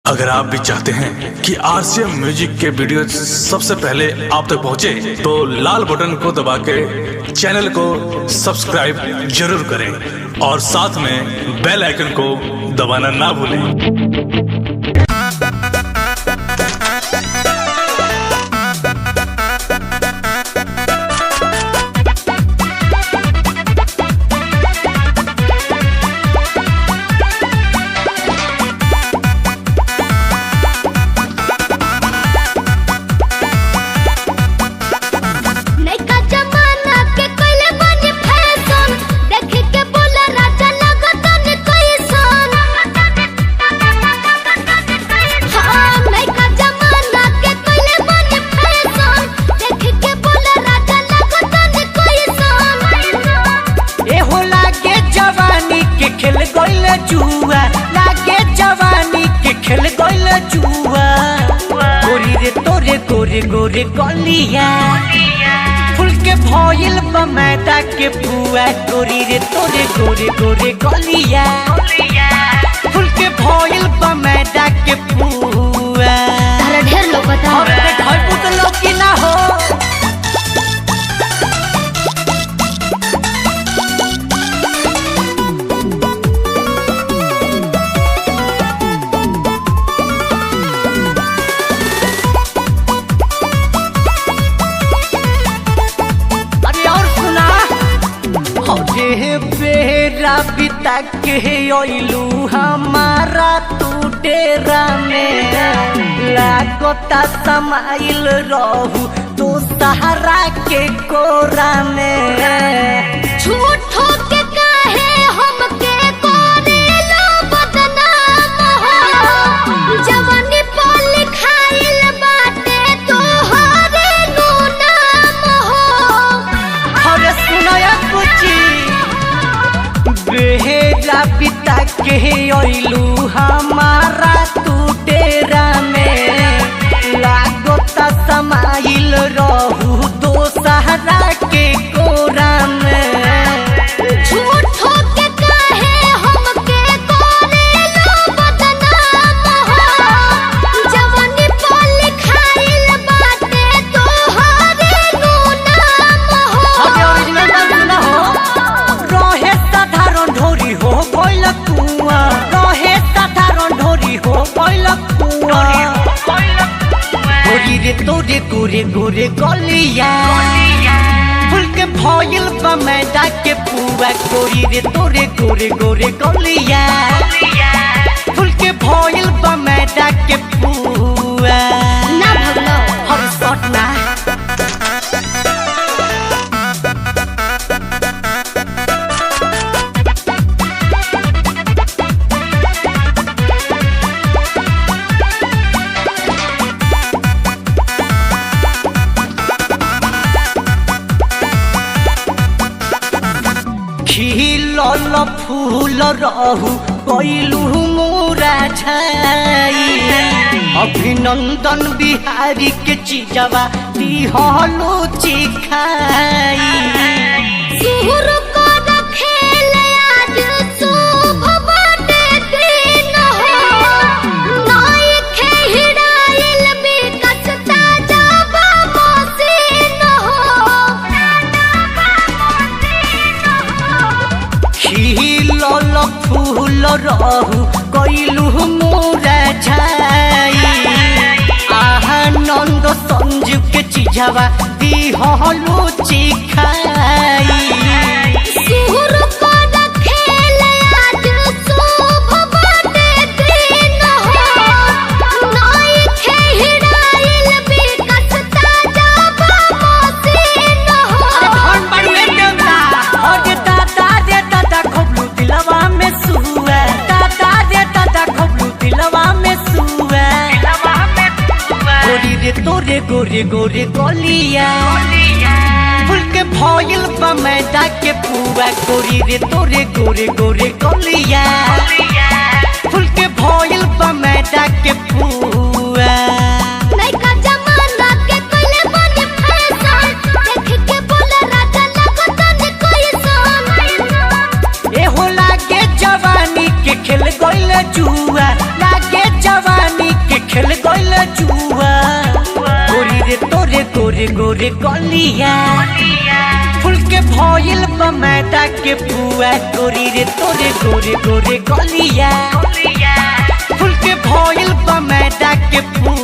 अगर आप भी चाहते हैं कि आरसीएम म्यूजिक के वीडियो सबसे पहले आप तक पहुंचे, तो लाल बटन को दबा के चैनल को सब्सक्राइब जरूर करें और साथ में बेल आइकन को दबाना ना भूलें। जुआ लागे जवानी के खेल गइल जुआ गोरी रे तोरे गोरे गोरे गलिया फूल के भइल बा मैदा के पुआ गोरी रे तोरे गोरे गोरे गलिया फूल के भइल बा मैदा के पुआ तारा ढेर लोगता और देखै पुत लोकी ना हो बेरा बिता के ओइलू हमारा तू डेरा में लागता समाइल रहू तो सहारा के कोरा में झूठो के काहे हमके करेलो बदनाम हो जवानी पर लिखाइल बाटे तोहरे नु नाम हो। अरे सुनाया कुछ बेरा बिता के ओइलू हमारा तू डेरा में लागता समाइल रहू तो सहारा के कोरा में झूठो के काहे हमके करेलो बदनाम हो जवानी पर लिखाइल बाटे तोहरे नु नाम हो। अरे ओरिजिनल बात ना हो रहे साधारण ढोरी हो गइल कुआं रहे साधारण ढोरी हो गइल कुआं गोरी रे तोरे गोरे गोरे गलिया फूल के भइल बा मैदा के पुआ गोरी रे तोरे गोरे गोरे गलिया फूल के भइल बा मैदा के पुआ ना भगलो हर शॉट ना खिलल फूल रहू गइलू मोरा छाई अभिनंदन बिहारी के चीजवा दिहलो चिखाई सुर को रखेल आज शुभ बाटे दिन हो नाई खे हिड़ाइल बिकस ताजा बाबोसीन हो। खिलल फूल रहू गइलू मोरा छाई आनंद संजू के चीजवा दिहलो चिखाई सुर को रखेल आज शुभ बाटे दिन हो नाई खे हिड़ाइल बिकस ताजा बाबोसीन हो। धन बढ़िए देवता और दादा रे दादा खबलू दिलवा में सुआ दादा रे दादा खबलू दिलवा में सुआ गोरी रे तोरे गोरे गोरे गलिया फूल के भइल बा मैदा के पुआ गोरी रे तोरे गोरे गोरे गलिया फूल के भइल बा मैदा के पुआ नैका जमाना के कइले बने फैशन देख के बोले राजा लगता ने कोई सन ए हो लागे जवानी के खेल गइल जुआ लागे जवानी गोरे गलिया फूल के भइल बा मैदा के पुआ गोरी रे तोरे गोरे गोरे गलिया फूल के भइल बा मैदा के पुआ